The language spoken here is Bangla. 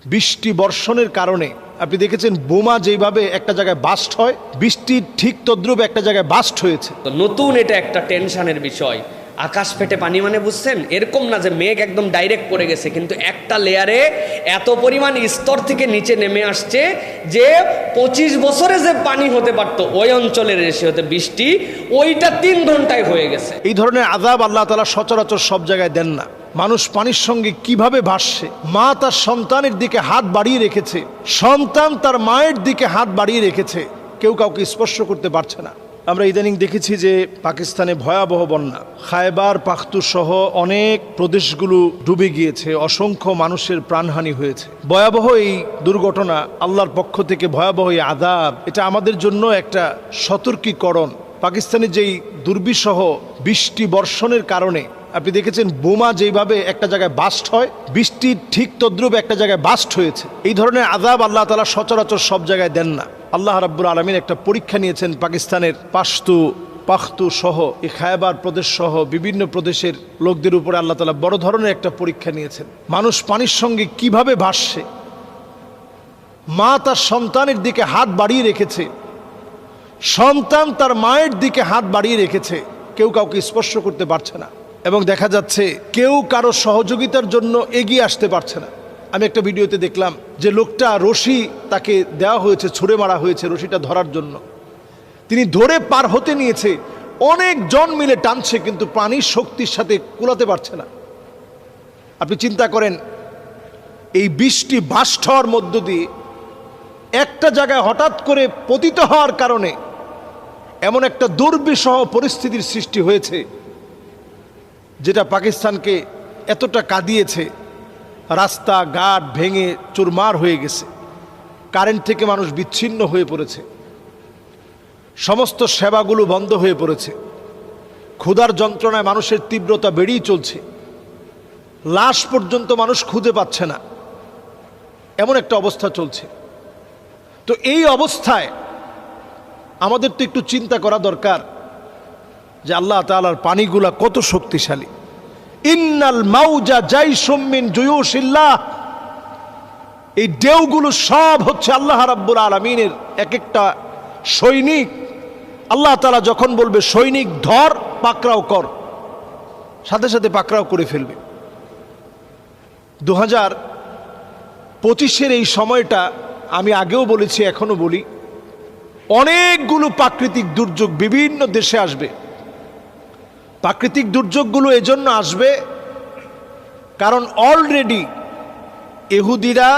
বৃষ্টি বর্ষণের কারণে আপনি দেখেছেন বোমা যেভাবে একটা জায়গায় বাস্ট হয়, বৃষ্টির ঠিক তদ্রুপ একটা জায়গায় বাস্ট হয়েছে। তো নতুন এটা একটা টেনশনের বিষয়। আকাশ ফেটে পানি মানে বুঝছেন, এরকম না যে মেঘ একদম ডাইরেক্ট পড়ে গেছে, কিন্তু একটা লেয়ারে এত পরিমাণ স্তর থেকে নিচে নেমে আসছে যে 25 বছরে যে পানি হতে পারতো ওই অঞ্চলের এসে হতে বৃষ্টি, ওইটা 3 ঘন্টায় হয়ে গেছে। এই ধরনের আযাব আল্লাহ তাআলা সচরাচর সব জায়গায় দেন না। মানুষ পানির সঙ্গে কিভাবে ভাসছে, মা তার সন্তানের দিকে হাত বাড়িয়ে রেখেছে, সন্তান তার মায়ের দিকে হাত বাড়িয়ে রেখেছে, কেউ কাউকে স্পর্শ করতে পারছে না। আমরা ইদানিং দেখেছি যে পাকিস্তানে ভয়াবহ বন্যা, খায়বার পাখতুনখোয়া সহ অনেক প্রদেশগুলো ডুবে গিয়েছে, অসংখ্য মানুষের প্রাণহানি হয়েছে। ভয়াবহ এই দুর্ঘটনা, আল্লাহর পক্ষ থেকে ভয়াবহ এই আযাব, এটা আমাদের জন্য একটা সতর্কীকরণ। পাকিস্তানে যেই দুর্বিষহ বৃষ্টি বর্ষণের কারণে আপনি দেখেছেন বোমা যেভাবে একটা জায়গায় বাস্ট হয়, বৃষ্টির ঠিক তদ্রুপ একটা জায়গায় বাস্ট হয়েছে। এই ধরনের আযাব আল্লাহ তাআলা সচরাচর সব জায়গায় দেন না। আল্লাহ রাব্বুল আলামিন একটা পরীক্ষা নিয়েছেন পাকিস্তানের পাখতুনখোয়া সহ এই খায়বার প্রদেশ সহ বিভিন্ন প্রদেশের লোকদের উপরে। আল্লাহ তাআলা বড় ধরনের একটা পরীক্ষা নিয়েছেন। মানুষ পানির সঙ্গে কিভাবে ভাসছে, মা তার সন্তানের দিকে হাত বাড়িয়ে রেখেছে, সন্তান তার মায়ের দিকে হাত বাড়িয়ে রেখেছে, কেউ কাউকে স্পর্শ করতে পারছে না। এবং দেখা যাচ্ছে কেউ কারো সহযোগিতার জন্য এগিয়ে আসতে পারছে না। আমি একটা ভিডিওতে দেখলাম যে লোকটা রশি তাকে দেওয়া হয়েছে, ছুঁড়ে মারা হয়েছে রশিটা ধরার জন্য, তিনি ধরে পার হতে নিয়েছে, অনেক জন মিলে টানছে, কিন্তু পানির শক্তির সাথে কুলাতে পারছে না। আপনি চিন্তা করেন, এই বৃষ্টি বাস্ট হওয়ার মধ্য দিয়ে একটা জায়গায় হঠাৎ করে পতিত হওয়ার কারণে এমন একটা দুর্বিষহ পরিস্থিতির সৃষ্টি হয়েছে যেটা পাকিস্তানকে এতটা কাঁদিয়েছে। রাস্তাঘাট ভেঙে চুরমার হয়ে গেছে, কারেন্ট থেকে মানুষ বিচ্ছিন্ন হয়ে পড়েছে, সমস্ত সেবাগুলো বন্ধ হয়ে পড়েছে, ক্ষুধার যন্ত্রণায় মানুষের তীব্রতা বেড়েই চলছে, লাশ পর্যন্ত মানুষ খুঁজে পাচ্ছে না, এমন একটা অবস্থা চলছে। তো এই অবস্থায় আমাদের তো একটু চিন্তা করা দরকার যে আল্লাহ তাআলার পানিগুলা কত শক্তিশালী। ইন্নাল মাউজা জাইশুম মিন জুয়ুশিল্লাহ, এই ঢেউগুলো সব হচ্ছে আল্লাহ রাব্বুল আলামিনের এক একটা সৈনিক। আল্লাহ তাআলা যখন বলবে সৈনিক ধর, পাকড়াও কর, সাথে সাথে পাকড়াও করে ফেলবে। 2025-এর এই সময়টা আমি আগেও বলেছি, এখনো বলি, অনেকগুলো প্রাকৃতিক দুর্যোগ বিভিন্ন দেশে আসবে। প্রাকৃতিক দুর্যোগগুলো এজন্য আসবে কারণ অলরেডি ইহুদিরা